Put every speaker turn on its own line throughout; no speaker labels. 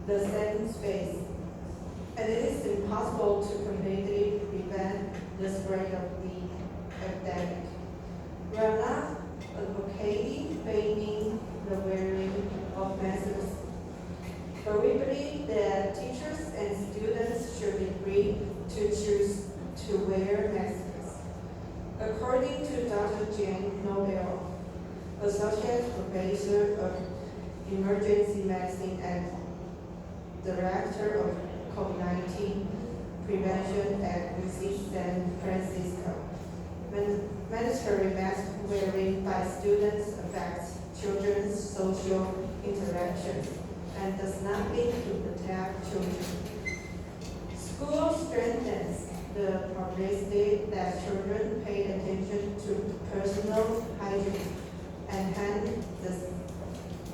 the same space, and it is impossible to completely prevent the spread of the epidemic. We are not advocating banning the wearing of masks, but we believe that teachers and students should be free to choose to wear masks. According to Dr. Jane Nobel, Associate Professor of Emergency Medicine and Director of COVID-19 Prevention at UC San Francisco, mandatory mask wearing by students affects children's social interactions and does not mean to protect children. School strengthens the publicity that children pay attention to personal hygiene, and hand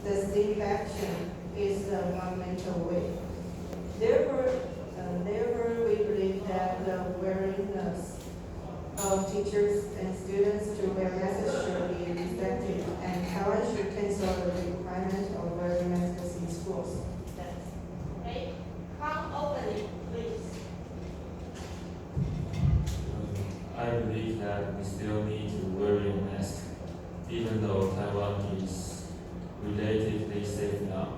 disinfection is the fundamental way. Therefore, we believe that the willingness of teachers and students to wear masks should be respected, and Taiwan should cancel the requirement of wearing masks in schools.
Okay, come openly, please.
I believe that we still need to wear a mask, even though Taiwan is relatively safe now.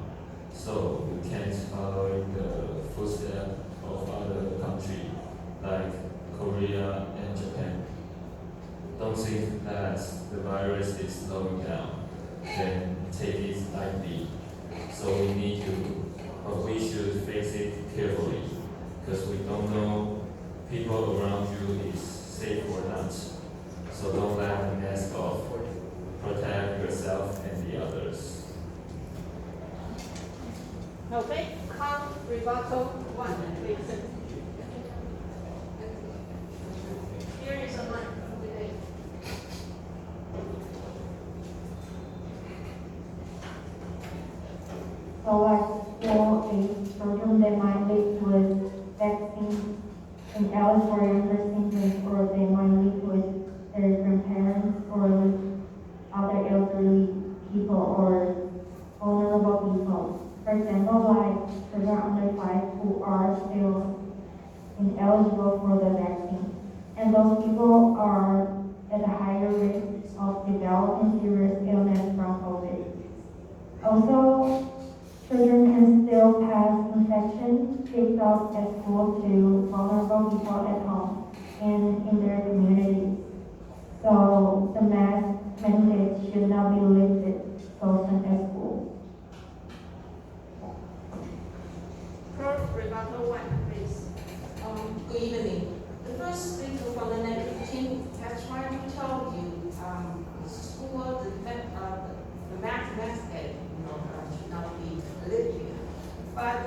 So we can't follow the footsteps of other countries like Korea and Japan. Don't think that the virus is slowing down, then take it lightly. So we should face it carefully, because we don't know people around you is safe or not. So don't let the mask off. Protect yourself and the others.
Okay, come rebuttal 1, please. Here is a mic.
So like school-age children, they might live with vaccine in else for younger symptoms, or they might live with their grandparents or with other elderly people or vulnerable people. For example, like children under 5 who are still ineligible for the vaccine. And those people are at a higher risk of developing serious illness from COVID. Also, children can still pass infection picked up at school to vulnerable people at home and in their communities. So the mask mandate should not be lifted so soon as school.
Rebuttal 1, please.
Good evening. The first speaker from the negative team has tried to tell you school, the math mandate, should not be lifted. But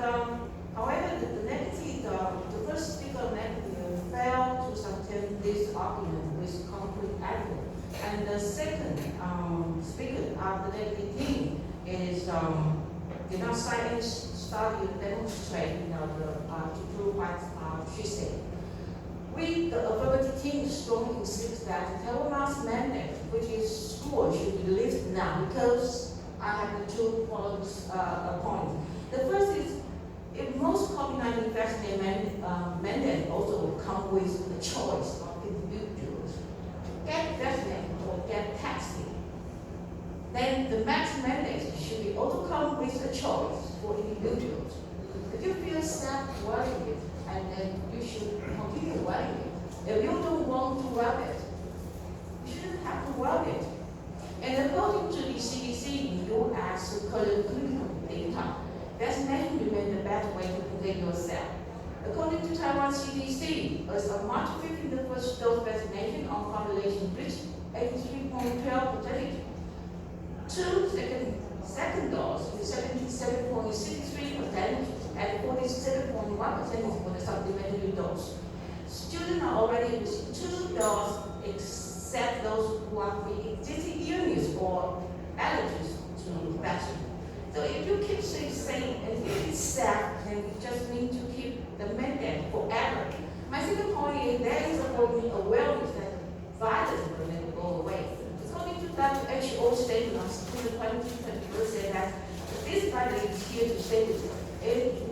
however, the negative, the first speaker negative failed to sustain this argument with concrete evidence. And the second speaker of the negative team is did not cite any study to demonstrate, to prove what she said. We, the affirmative team, strongly insist that the Taiwan mask mandate, which is school, should be lifted now, because I have the two following points. The first is, if most COVID-19 vaccine mandate also will come with the choice of individuals, get vaccinated or get tested, then the mask mandate should be also come with a choice for individuals. If you feel safe wearing it, and then you should continue wearing it. If you don't want to wear it, you shouldn't have to wear it. And according to the CDC in U.S. current clinical data, vaccination remains the best way to protect yourself. According to Taiwan CDC, as of March 15, the first dose vaccination on population reached 83.12%. Second dose is 77.63% and 47.1% for the supplementary dose. Students are already receiving 2 doses, except those who are pre-existing illness or allergies to vaccine. So if you keep saying and keep it safe, then you just need to keep the mandate forever. My second point is there is a growing awareness that violence will never go away. According to WHO statement on September 2020, said that this virus is here to stay. It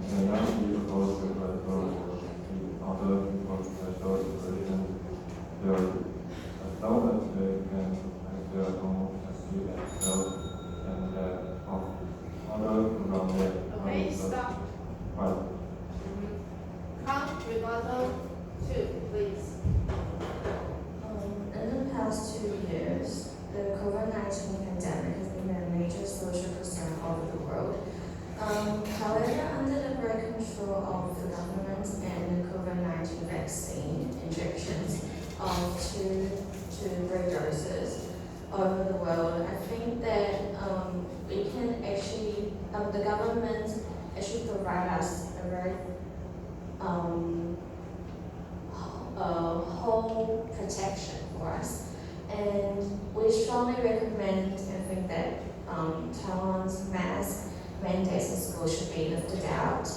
the young people with other people special education, they are as long as they can make their own achieve themselves and other from their
Okay, stop.
Right.
Count rebuttal 2, please.
In the past 2 years, the COVID-19 pandemic has been a major social concern all over the world. However, under the great control of the government and the COVID-19 vaccine injections of 2 doses over the world, I think that we can actually, the government actually provide us a very whole protection for us. And we strongly recommend and think that Taiwan's mask mandates in schools should be lifted out.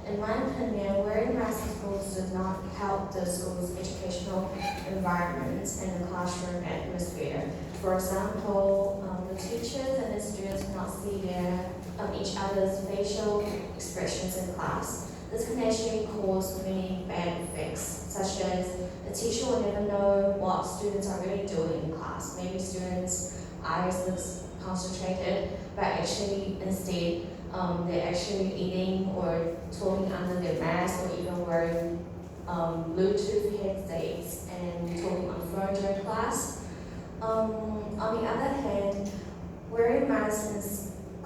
In my opinion, wearing masks in schools does not help the school's educational environment and the classroom atmosphere. For example, the teachers and the students cannot see each other's facial expressions in class. This can actually cause many bad effects, such as the teacher will never know what students are really doing in class. Maybe students' eyes look concentrated, but actually instead they're actually eating or talking under their mask, or even wearing Bluetooth headsets and talking on the phone during class. On the other hand, wearing masks in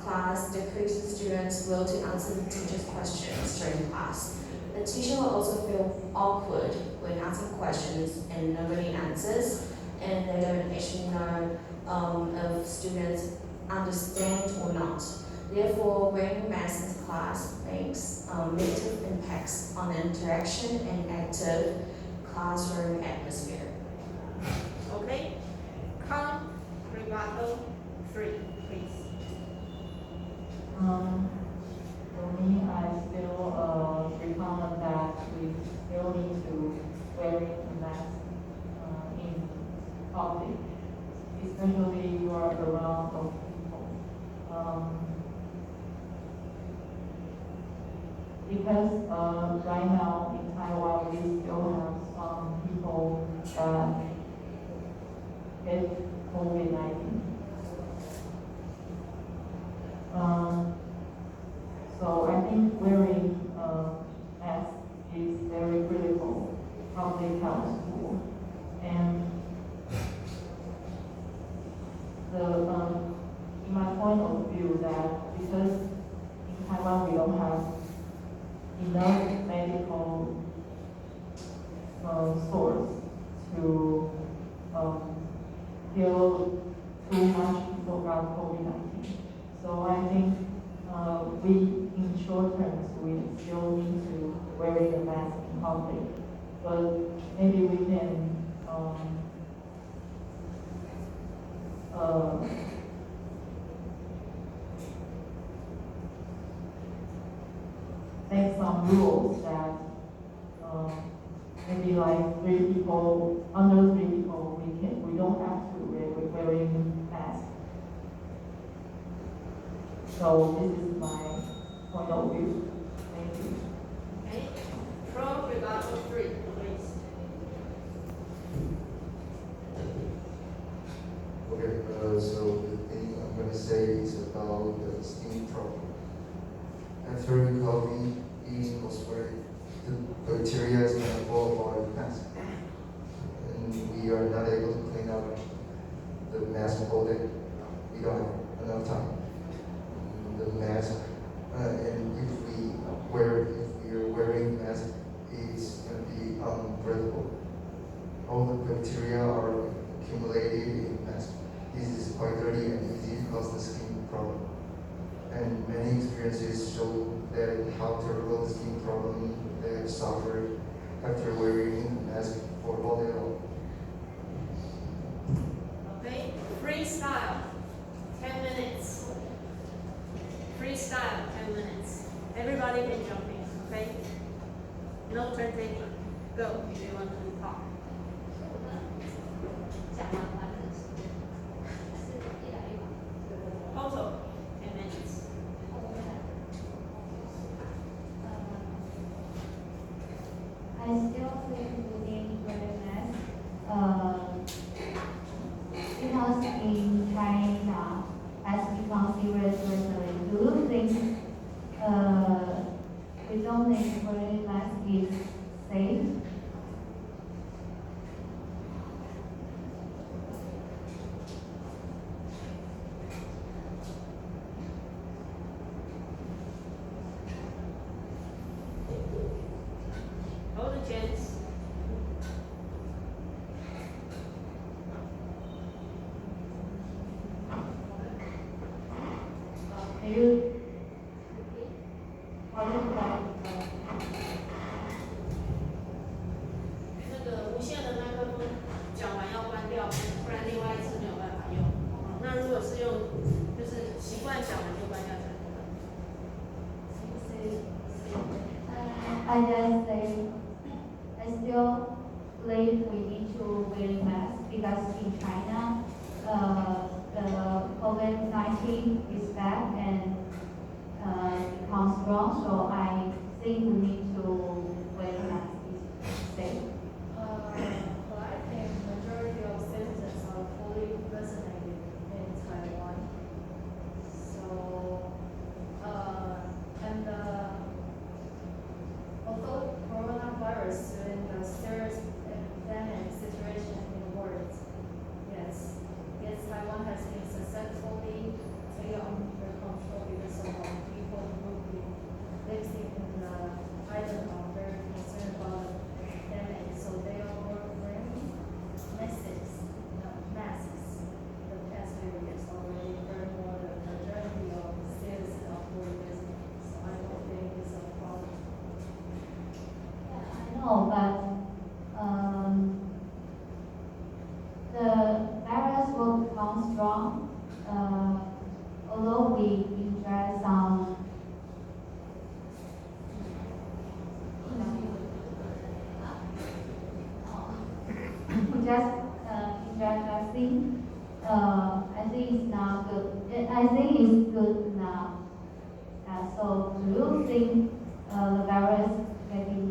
class decreases students' will to answer the teacher's questions during class. The teacher will also feel awkward when asking questions and nobody answers, and they don't actually know if students understand or not. Therefore, wearing masks in class makes negative impacts on the interaction and active classroom atmosphere.
Okay, count rebuttal 3, please.
For me, I still recommend that we still need to wear a mask in public, especially you are around of people. Because right now in Taiwan, we still have some people that get COVID-19. So I think wearing mask is very critical public health tool. And in my point of view, that because in Taiwan we don't have enough medical source to heal too much people got COVID-19. So I think we, in short terms, we still need to wear a mask in public. But maybe we can make some rules that maybe like 3 people, under 3 people, we don't have to wearing masks. So this is my point of view. Thank you.
Okay, pro rebuttal 3, please.
Okay, so the thing I'm going to say is about the skin problem. After recovery, eating was where the bacteria is going to fall apart fast. And we are not able to clean up the mask all day. We don't have enough time. The mask, and if we are wearing mask, it's going to be unbreathable. All the bacteria are accumulated in mask. This is quite dirty and easy to cause the skin problem. And many experiences show that how terrible the skin problem they have suffered after wearing a mask for all day long.
Okay, freestyle, 10 minutes. Freestyle, 10 minutes. Everybody can jump in, okay? No turn taking. Go if you want to talk. Total 10 minutes.
think wearing mask is safe?
Hold the chance.
Can you repeat? What is that?
那个无线的麦克风讲完要关掉，不然另外一次没有办法用。那如果是用，就是习惯讲完就关掉才能用。
I just say, I still believe we need to wear masks because in China, the COVID-19 is back and becomes strong. So I think we need to wear masks. Is safe.
Well, I think majority of citizens are fully vaccinated in Taiwan. So, although coronavirus is in a serious epidemic situation in the world, yes, Taiwan has been successfully taken under control because of our people who lives in the island are very concerned about the epidemic, so they are wearing masks. The past few years already, furthermore, the majority of citizens are fully vaccinated, so I don't think it's a problem.
I know, but the virus will become strong. Although we enjoy some we just enjoy vaccine. I think it's not good. I think it's good now. So do you think the virus getting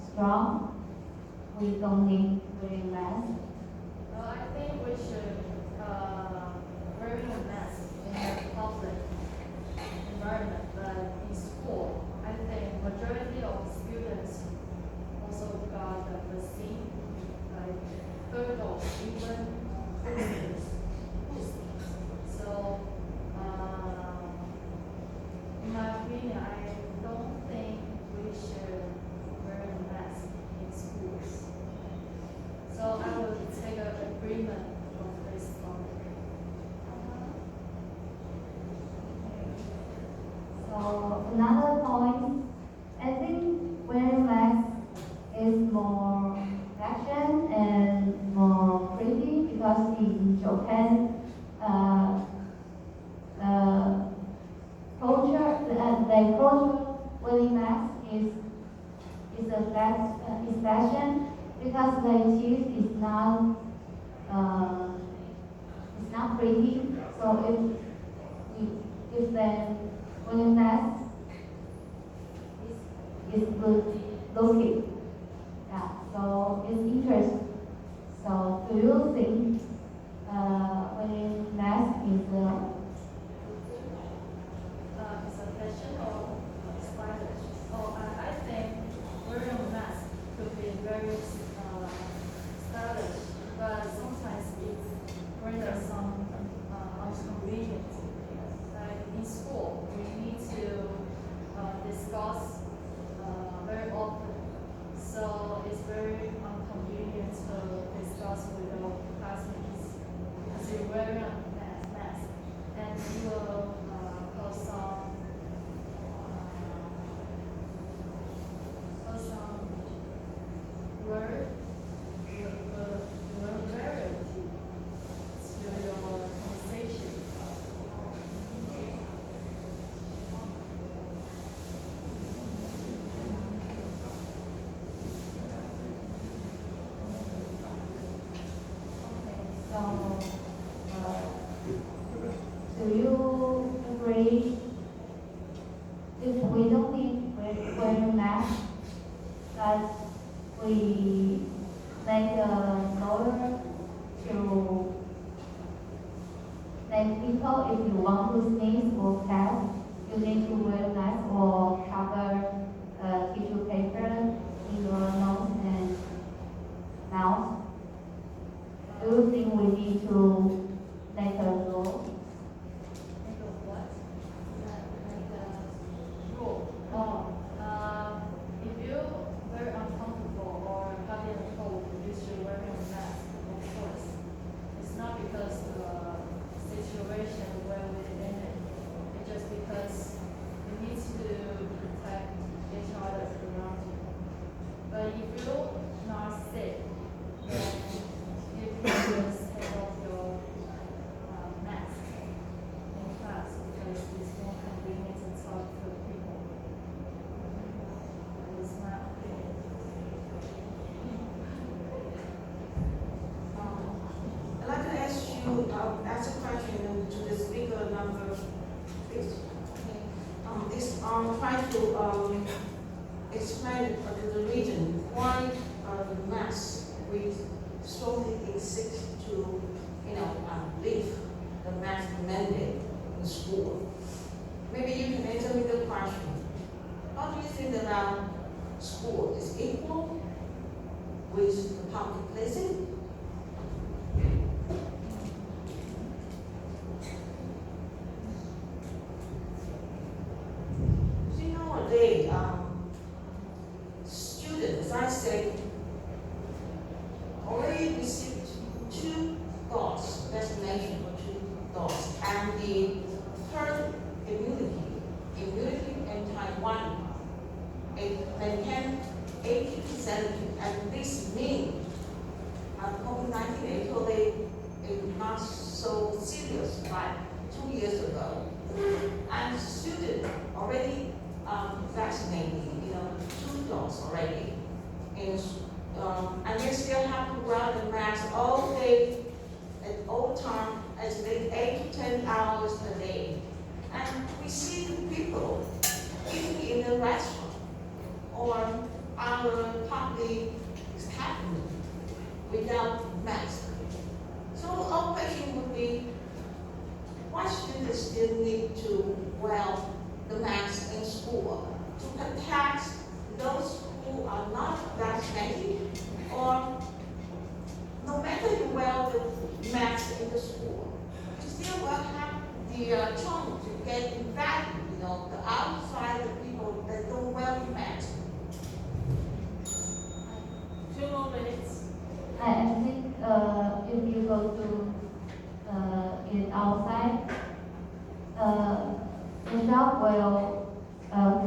strong? We don't need wearing mask.
Well, I think we should wearing a mask in a public environment, but in school, I think majority of students also got the vaccine, like third dose, even boosters. So, in my opinion, I don't think we should wear a mask in schools. So I will take an agreement of this one.
So another point, I think wearing mask is more fashion and more pretty because in Japan, the culture wearing mask is fashion because the cheese is not it's not pretty. So if the wearing mask is good looking, yeah. So it's interesting. So do you think wearing mask is
It's a fashion or stylish? Oh, I think wearing a mask could be very stylish, but sometimes it brings us some inconvenience. Like in school, we need to discuss very often, so it's very inconvenient to discuss with our classmates as you're wearing a mask, and you will cause some word barrier to your conversation.
so? Do you agree if we don't need wearing mask that we make a order to make people, if you want to sneeze or cough, you need to wear mask or cover teacher
ask a question to the speaker number 6. It's trying to explain the reason why the mass we strongly insist to, leave the mask mandate in school. Maybe you can answer me the question. How do you think that school is equal with the public places? See, nowadays, students, as I said, already received 2 dots, vaccination for 2 dots, and the herd immunity in Taiwan, it maintained 80 to 70, and this means COVID-19 actually is not so serious like 2 years ago. And students already vaccinated, 2 dots already. And they still have to wear the mask all day, at all time, as late 8 to 10 hours a day. And we see the people eating in the restaurant or other public establishment without mask. So our question would be, why students still need to wear the mask in school to protect those who are not vaccinated, or no matter you wear the mask in the school, you still will have the chance to get infected, the outside the people that don't wear the mask.
2 more minutes.
I think if you go to it outside, the shop will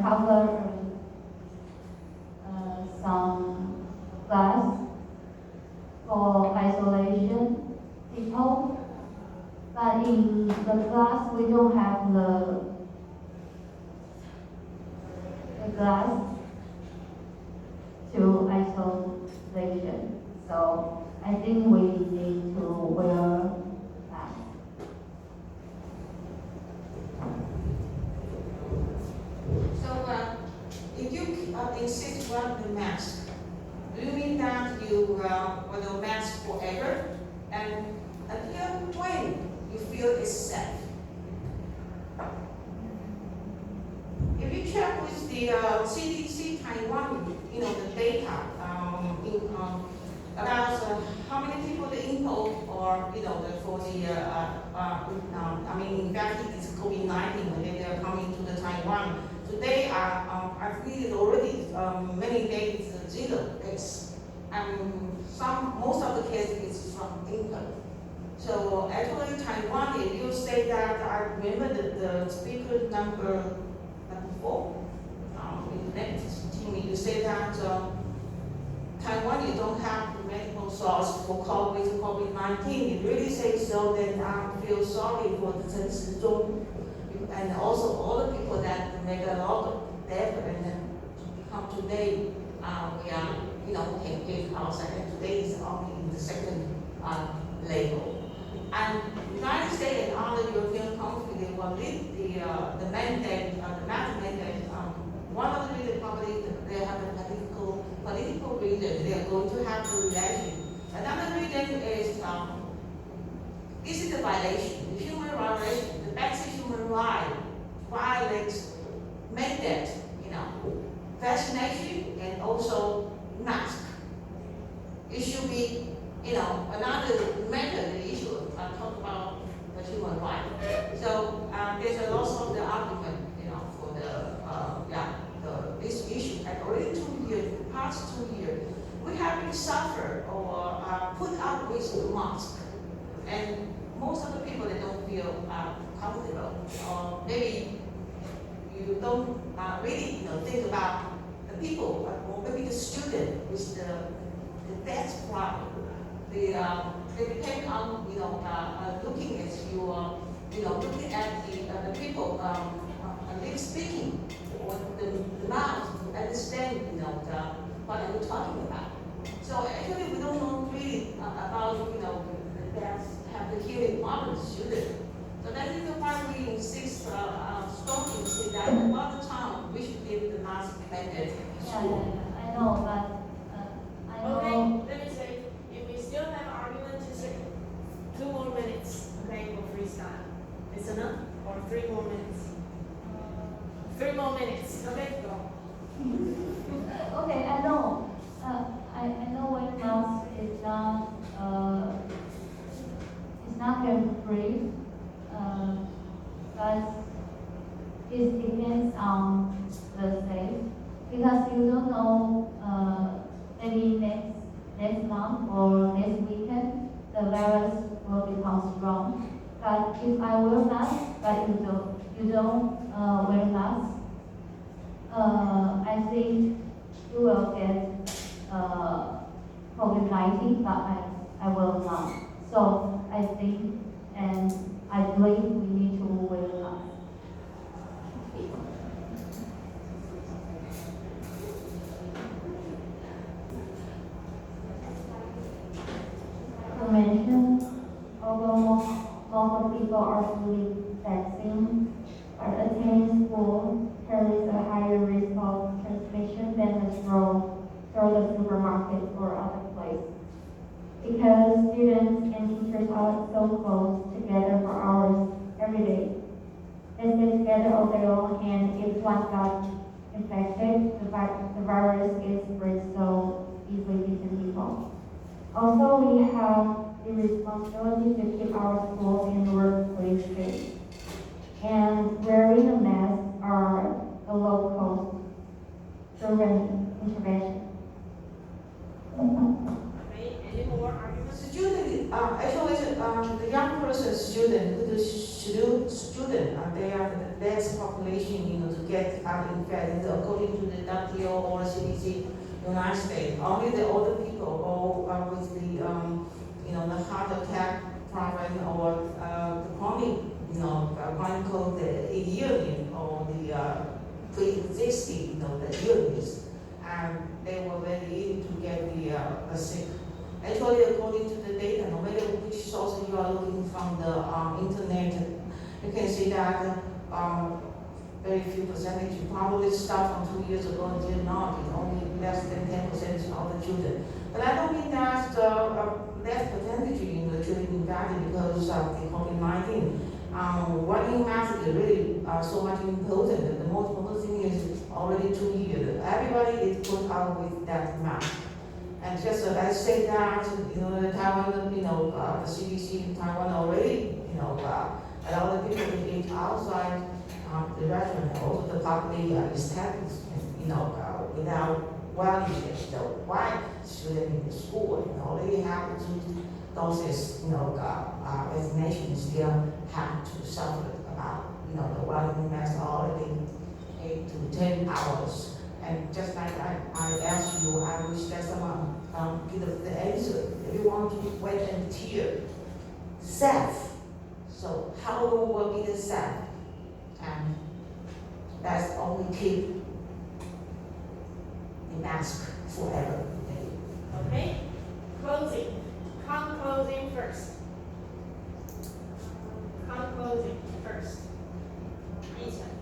cover some glass for isolation people, but in the class we don't have the glass to isolation. So I think we need to wear masks.
So if you insist wear the mask, do you mean that you wear the mask forever? And until when you feel it's safe? If you check with the CDC Taiwan, the data about how many people they import or for the infected with COVID-19 when they are coming to the Taiwan. So they are I think it's already many days 0 days, and most of the cases is from import. So actually Taiwan, if you say that, I remember the speaker number 4, in the next team, you say that Taiwan, you don't have the medical source for COVID-19. You really say so, then I feel sorry for the Chen Shizhong and also all the people that make a lot of effort and then come today. We are, can give outside, and today is only in the second level. And United States and other European countries, they will lead the mandate, the mask mandate. One of the reasons probably they have a political reason. They are going to have the election. Another reason is this is a violation, the human violation, the basic human right violates mandate, vaccination and also mask. It should be, another method, the issue talk about the human right. So there's a lot of the argument, for this issue. And already 2 years, the past 2 years, we have been suffered or put up with the mask. And most of the people, they don't feel comfortable. Or maybe you don't really, think about the people, or maybe the student with the best problem. They depend on, looking at you, looking at the people, live speaking, or the mouth to understand, what are we talking about. So actually, we don't know really about, the that have the hearing problem student. So that is why we insist, strongly say that all the time we should give the mask mandate in
Yeah,
school.
I know, but, I know.
Okay, let me say, if we still have argument, just say 2 more minutes, okay, for freestyle. It's enough, or 3 more minutes? 3 more minutes, okay, go.
Okay, I know. I know wearing mask is not free, but it depends on the state because you don't know maybe next month or next weekend the virus will become strong. But if I wear mask, but you don't wear mask, I think you will get COVID-19, but I will not. So I think and I believe we need to wear mask. To mention, although most people are fully vaccinated, but attending school carries a higher risk of transmission than a stroll through the supermarket or other place. Because students and teachers are so close together for hours every day. They stay together all day long, and if one got infected, the virus is spread so easily between people. Also, we have the responsibility to keep our schools and workplace safe. And wearing a mask are a low-cost intervention.
Okay, any more arguments?
Student, actually, the young person student, the student, they are the less population, to get infected according to the WHO or CDC United States. Only the older people or with the, the heart attack problem or the chronic, chronic the immune or the pre-existing, the illness, and they were very ill to get the sick. Actually, according to the data, no matter which source you are looking from the internet, you can see that very few percentage, probably start from 2 years ago until now, it's only less than 10% of the children. But I don't think that's less percentage in the children infected because of the COVID-19. Wearing mask is really so much important. The most important thing is already 2 years. Everybody is put out with that mask. And just I say that, the Taiwan, the CDC in Taiwan already, a lot of people who eat outside the restaurant, also the public establishment, without wearing it. So why student in the school, they have to doses, vaccination still have to suffer about, the wearing mask already 8 to 10 hours. And just like I asked you, I wish that someone give the answer. If you want to wait until safe, so how long will be the safe? And that's only keep the mask forever.
Okay, closing. Closing first. Closing first. Ethan.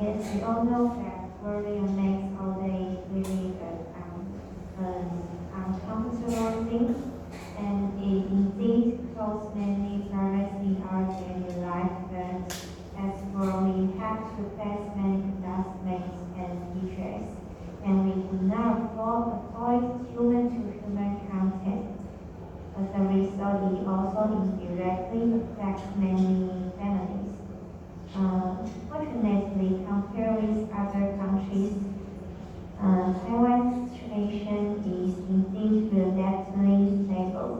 Yes, we all know that wearing a mask all day is really an uncomfortable thing, and it indeed causes many problems in our daily life. But as well, we have to face many classmates and teachers, and we do not avoid human-to-human contact. As a result, it also indirectly affects many families. Fortunately, compared with other countries, Taiwan's situation is indeed relatively stable.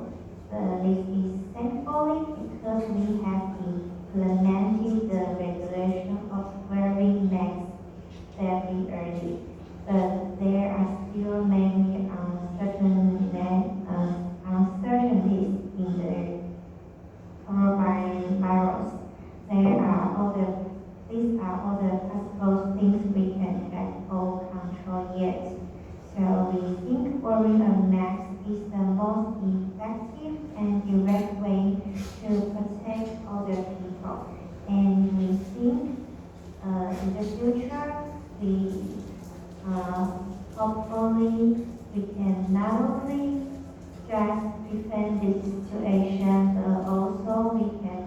This is thankfully because we have implemented the regulation of wearing masks very early. But there are still many uncertainties in the coronavirus. There are other these are all the possible things we can have all control yet. So we think wearing a mask is the most effective and direct way to protect other people. And we think in the future, hopefully we can not only just prevent this situation, but also we can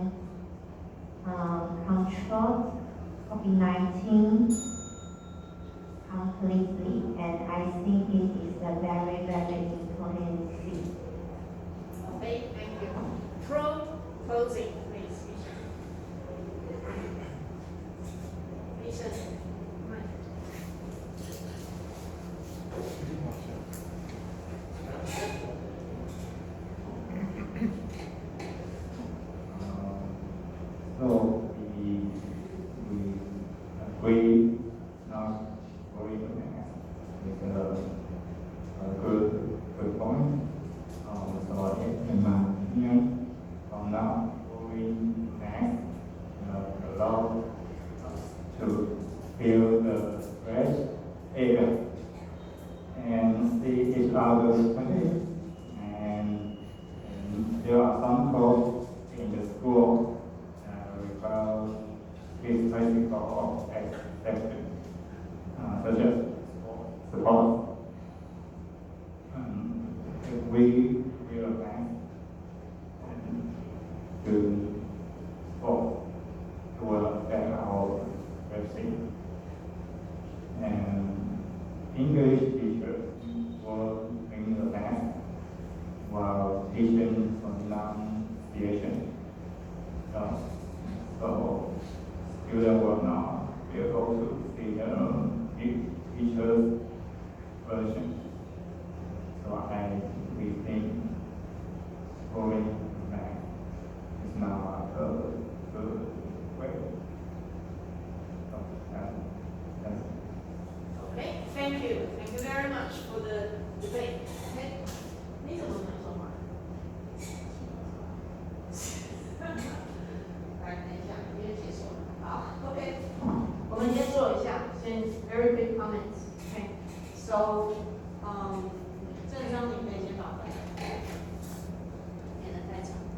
control COVID-19 completely. And I think it is a very, very important thing.
Okay, thank you. Pro closing, please. Lisa.
So we agree not wearing a mask is a good point. So in my opinion, from now wearing mask allow us to feel the fresh air and see each other's face. And there are some codes in the school require this physical acceptance, such as support. If we wear a mask and do sport, it will affect our well-being. And English teachers will bring the mask while teaching pronunciation. So students will not be able to see the teacher's version. So we think wearing mask is not a good way. So that's
Okay, thank you. Thank you very much for the debate. Okay. 你怎么没说话？来，等一下，因为结束了。好 ，OK，我们先做一下，先 very quick comments. Okay, so